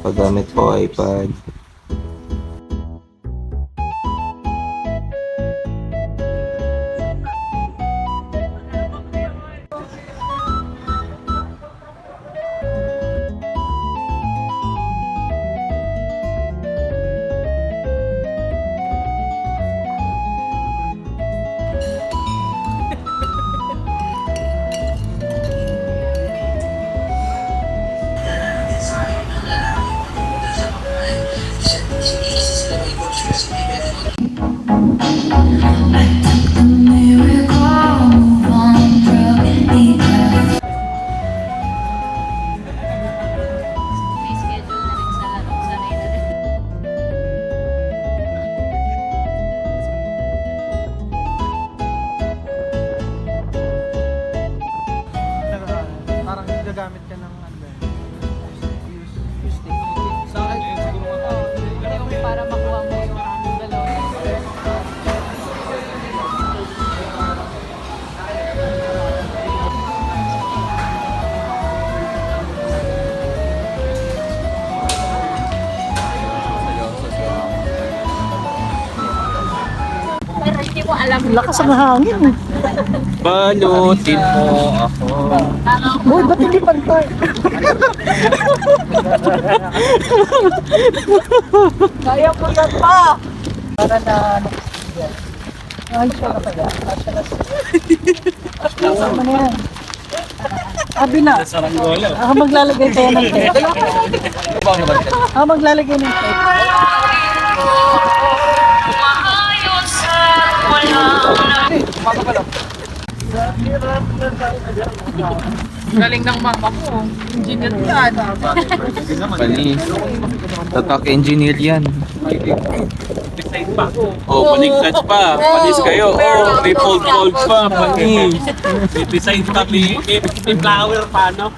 Paggamit ko iPad. Parang gagamit ka ng ano ba yun? Use state. Sa akin, siguro Yung para makuha mo yung dalawa. Pero hindi ko alam. Lakas ng hangin. Balutin mo ako. Boy, ba't hindi pantay? Kaya ko na pa! Para na ano. Ay, siya na pala. Kasama na yan. Sabi na. Ako maglalagay tayo ng tape. Ako maglalagay ng tape. Galing ng mama mo. Engineer yan. Panis. Tatak engineer yan. Oh, paligtad pa. Panis kayo. Oh, may fold pa. Panis. Design pa, may flower pa, no?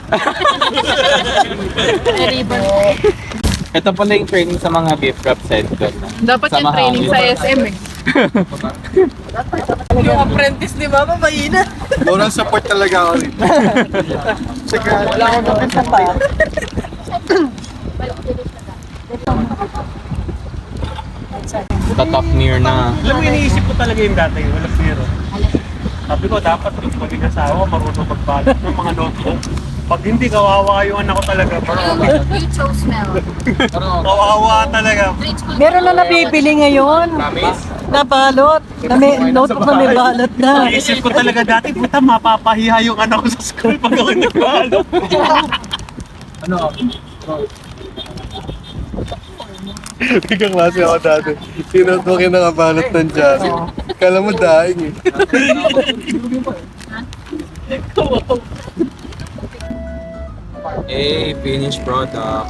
Ribbon. Ito pala yung training sa mga beef wrap center. Dapat yung training sa SM eh. Yung apprentice ni Mama, mahina. Moral support talaga ako rin. Wala akong gawin pa. Tatak near na. Alam mo, iniisip ko talaga yung dati, walang zero. Sabi ko, dapat yung maging asawa, marunong magbalot ng mga notebook. Pag hindi, kawawa yung anak ko talaga. You chose Mel. Kawawa talaga. Meron na nabibili ngayon. Na balot. Na may notebook na may balot na. Naisip ko talaga dati, puta, mapapahiya yung anak ko sa school pag ako nagbalot. Biglang klase ako dati. Tinutukin na kabalot ng Jari. Kala mo daing eh. A finished product.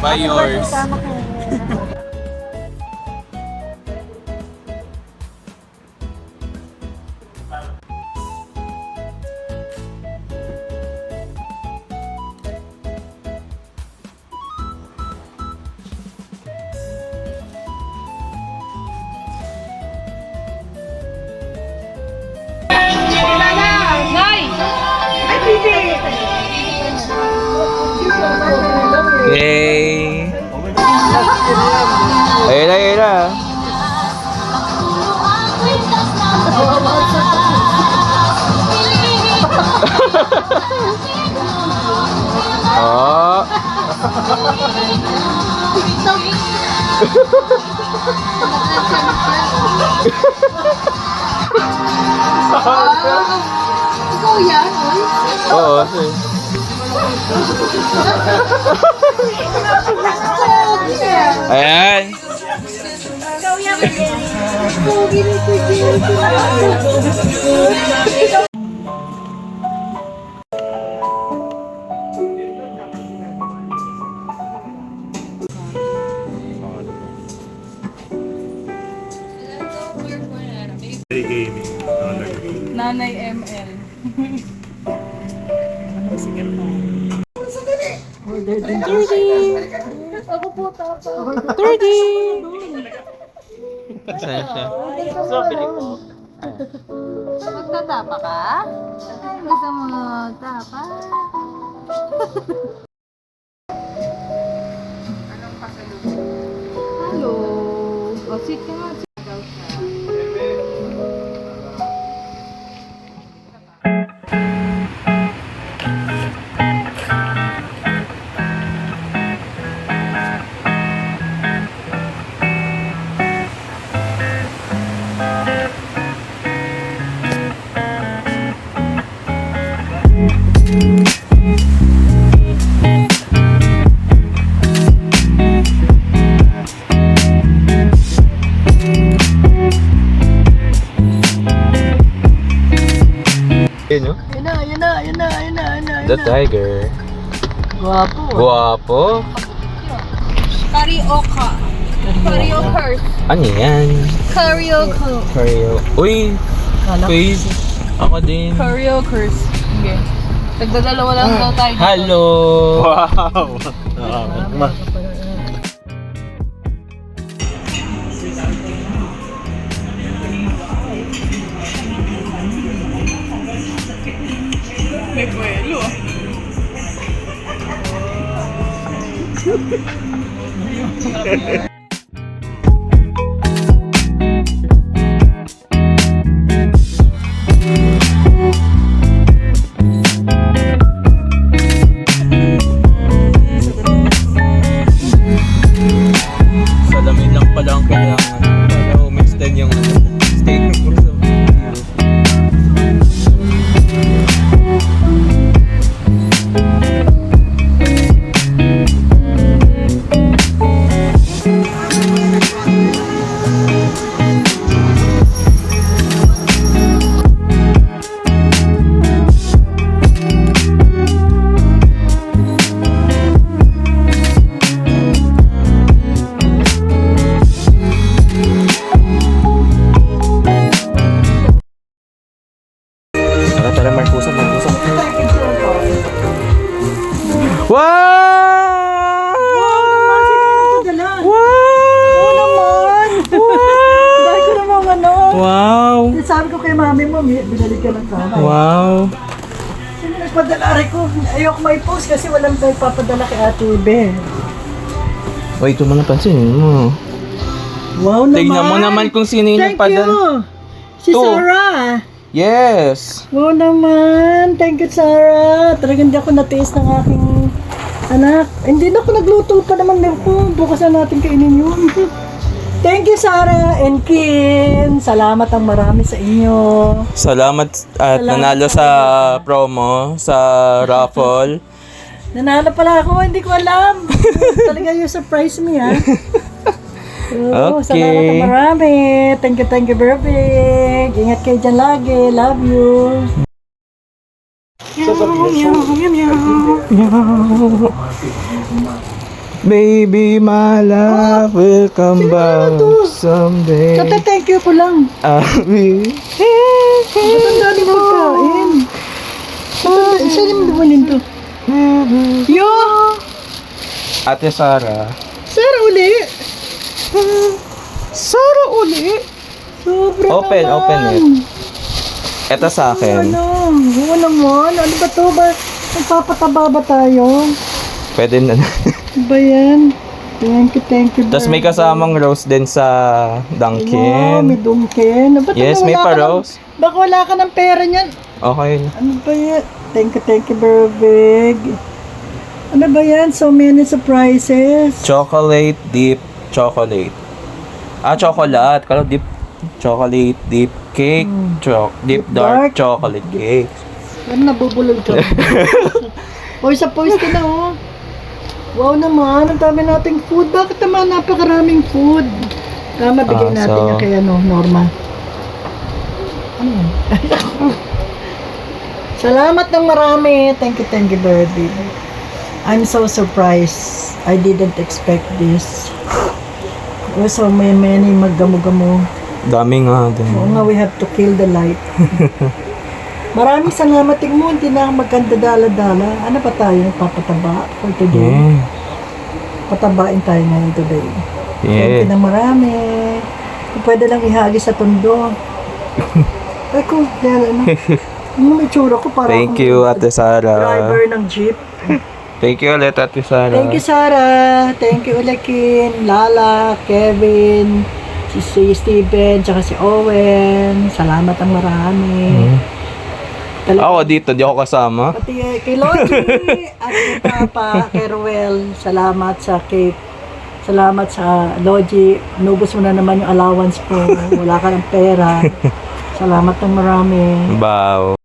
Buy yours. Yay! Ayun na, ayun na. Oh. Ikaw yan, oy. Oo, sir. Ayan. Nanay ML. Ako po, tapa. 30! Saan siya? Magtatapa ka? Ay, gusto mo tapa? Sit ka nga. Yun, no? Yun na. The tiger. Guwapo. Guwapo. Karaoke. Karaoke. Ano yan? Karaoke. Karaoke. Uy! Face. Ako din. Karaoke. Okay. Nagdadalawa lang daw tayo. Hello! Wow! May buwelo. Salamin lang pala ang kailangan para umextend yung stay ko sa video. Tara, Marcusa. Wow! Dala. Oo naman. Dahil ko naman ano. Wow! Sabi ko kay mami mo, binalik ka ng sana. Wow! Sino nagpadala ko? Ayoko may post kasi walang nagpapadala kay Ate Ibe. Wait, ito mo napansin mo. Wow naman. Tignan mo naman kung sino yung Thank nagpadala. you. Si Two. Sarah. Yes! Wow naman. Thank you, Sarah. Talagang di ako natiis ng aking anak. Hindi na ako nagluto pa naman ko. Bukas na natin kainin yun. Thank you, Sarah and Kim. Salamat ang marami sa inyo. Salamat at Salamat nanalo sa promo, sa raffle. Nanalo pala ako, hindi ko alam. Talaga yung surprise me, ha? Oo, Okay. Salamat ang marami. Thank you, Barbie. Ingat kayo dyan lagi. Love you. Baby, my love will come back someday. Tata, thank you ko lang. Ba't Ba't ang daming pagkain? Saan yung dumanin to? Yo! Ate Sara. Sarah uli! Sara uli? Sobra Open, naman. open it. Ito sa akin. Ano? Oo naman. Ano ba to? Nagpapataba ba tayo? Pwede na. Ano ba yan? Thank you. Tapos may kasamang rose din sa Wow, may Dunkin. Dunkin. Ba't Yes, wala may ka pa ng- rose. Baka wala ka ng pera niyan. Okay na. Ano ba yan? Thank you, Berbig. Ano ba yan? So many surprises. Chocolate deep chocolate. Chocolate. Kalo deep chocolate deep cake. Deep dark dark. chocolate cake. Ano nabubulol ka? O, sa post ka na, oh. Wow naman, ang dami nating food. Bakit naman napakaraming food? Tama, bigay natin so- yung kay Norma. Ano yan? Salamat ng marami. Thank you, Birdie. I'm so surprised. I didn't expect this. So many maggamo-gamo. Dami nga din. Oo nga, we have to kill the light. Maraming salamat. Tingnan mo, hindi na ako magkanda dala-dala. Ano pa tayo? Papataba for today. Yeah. Patabain tayo ngayon today. Thank you Yeah. na marami. Kung pwede lang ihagi sa tondo. Ay ko, dahil ano. Ano may tsura ko para Thank you, Ate Sara. driver ng jeep. Thank you ulit, Ate Sara. Thank you, Sarah. Thank you, Ulakin, Lala, Kevin, si Steven, tsaka si Owen. Salamat ang marami. Ako dito, di ako kasama. Pati kay Logie at kay Papa, kay Ruel. Salamat sa Logie. Nubos mo na naman yung allowance ko. Wala ka ng pera. Salamat ng marami. Wow.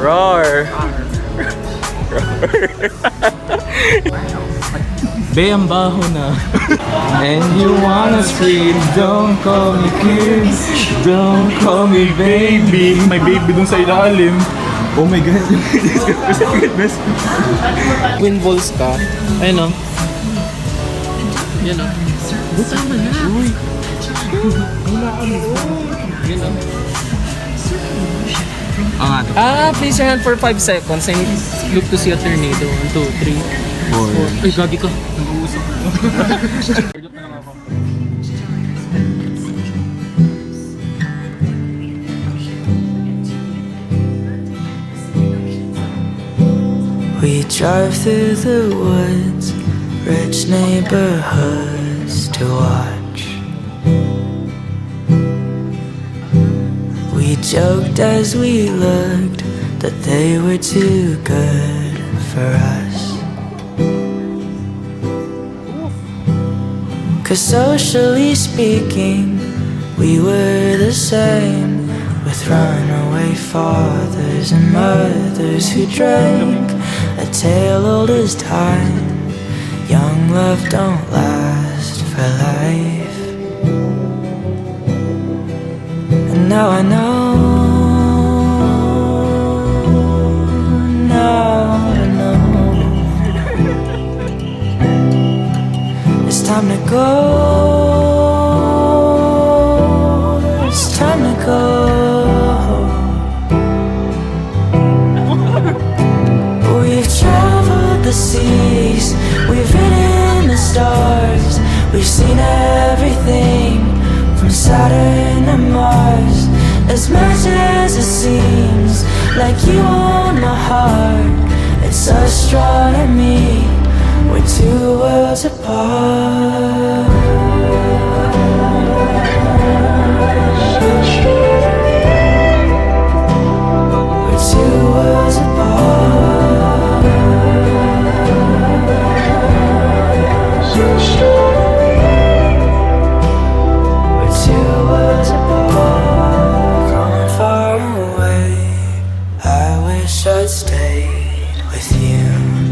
Roar! Be, ang baho na. And you wanna scream, don't call me kid, don't call me baby. May baby dun sa ilalim. Oh my God. Wind balls ka. Ayun o. Yan o. Tama na. Uy. Yan o. Place your hand for 5 seconds and look to see a tornado. 1, 2, 3, 4. Ay, gagi ka. Nag-uusap. We drive through the woods, rich neighborhoods to watch. We joked as we looked that they were too good for us. 'Cause socially speaking, we were the same, with runaway fathers and mothers who drank a tale old as time. Young love don't last for life. And now I know, now I know, it's time to go, it's time to go. We've traveled the seas, we've ridden the stars, we've seen everything from Saturn to Mars. As much as it seems like you own my heart, it's astronomy, we're two worlds apart. We're two worlds apart. We're two worlds apart. From far away, I wish I'd stayed with you.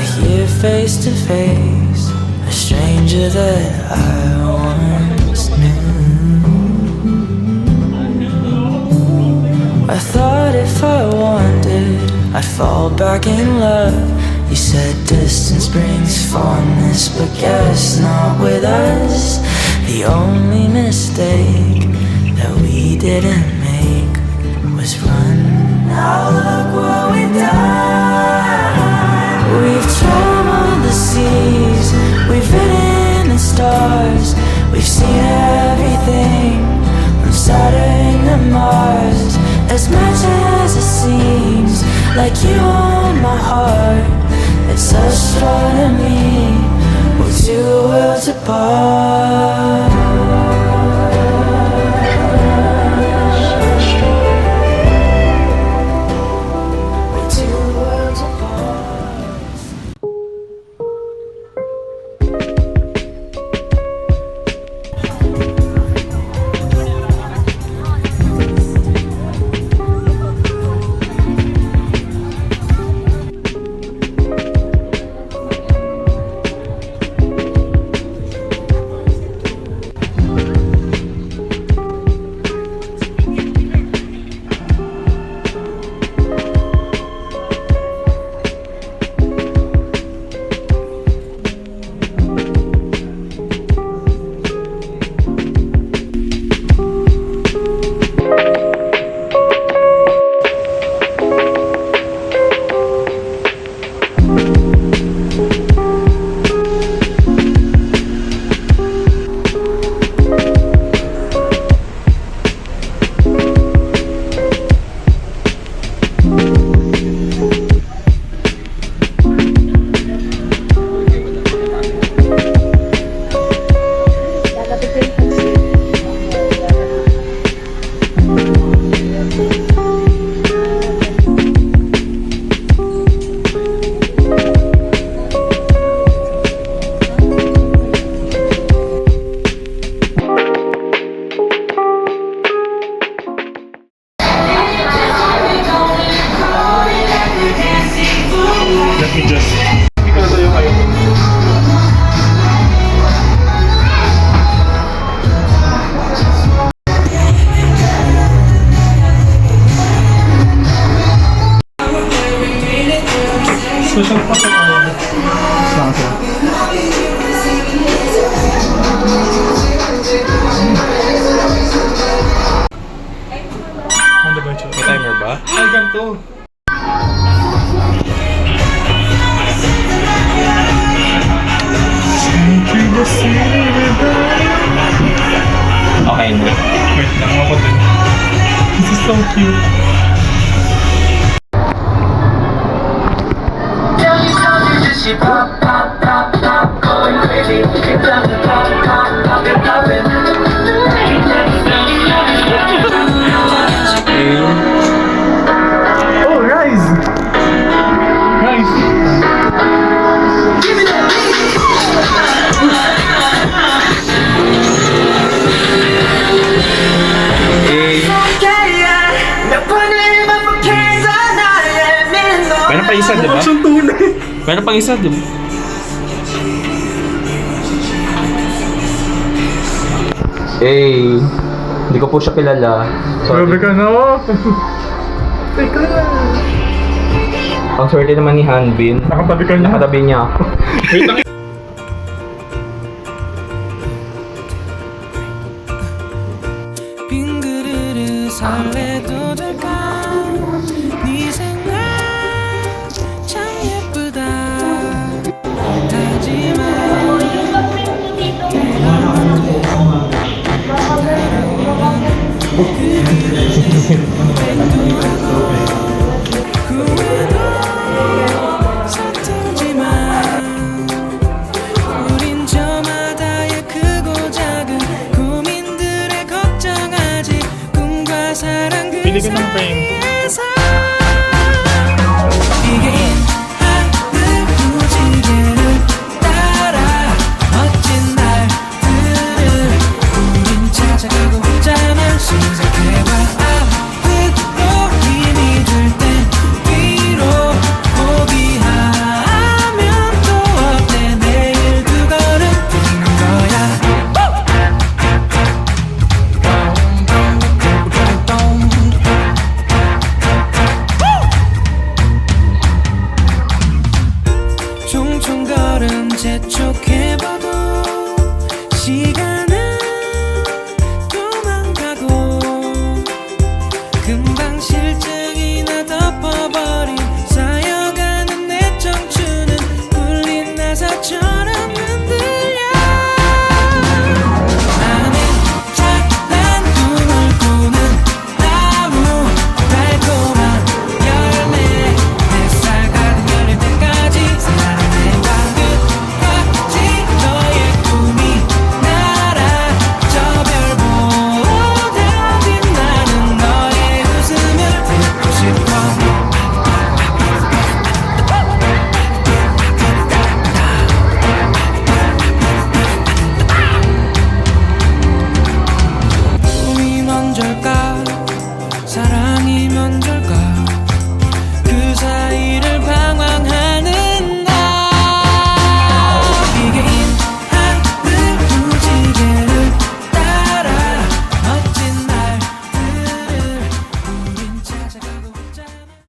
here face to face, a stranger that I once knew. I thought if I wanted, I'd fall back in love. You said distance brings fondness, but guess not with us. The only mistake that we didn't make was run. Now look what we've done. We've traveled the seas, we've ridden the stars, we've seen everything from Saturn to Mars. As much as it seems like you own my heart, it's astronomy, we're 2 worlds apart. We're 2 worlds apart. May timer ba? Ay, ganito. Okay na. Wait lang ako din. This is so cute. Oh, Rise! Rise! Meron pa isa, di ba? Siyang tunay. Meron pang isa, di ba? Hindi ko po siya kilala. Grabe ka na. Teka na. Ang swerte naman ni Hanbin. Nakatabi ka niya. Nakatabi niya ako. Wait lang. 빈 그릇을 설레도 될까 네 생각 참 예쁘다 하지만 후회도 서툴지만 우린 저마다의 크고 작은 고민들에 걱정하지 꿈과 사랑 그 Pili ka ng frame. 사이에서 이게 하늘 무지개를 따라 멋진 날들을 우린 찾아가고 있잖아 시작해봐 앞으로 힘이 들 땐 위로 포기하면 총 걸음 재촉해봐도 시간